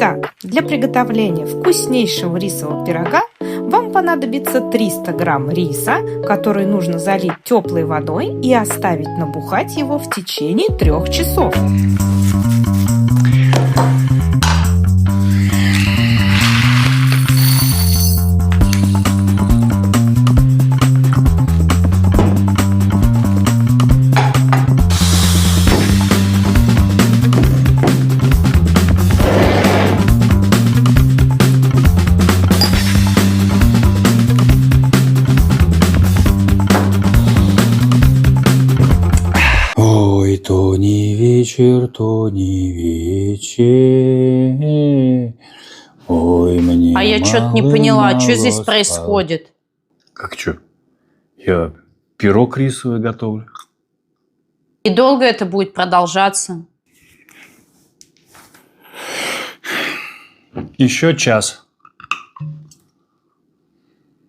Итак, для приготовления вкуснейшего рисового пирога вам понадобится 300 грамм риса, который нужно залить теплой водой и оставить набухать его в течение 3 часов. Ой, то не вечер, то не вечер. Ой, мне А я что-то не поняла, что здесь происходит? Как что? Я пирог рисовый готовлю. И долго это будет продолжаться? Еще час.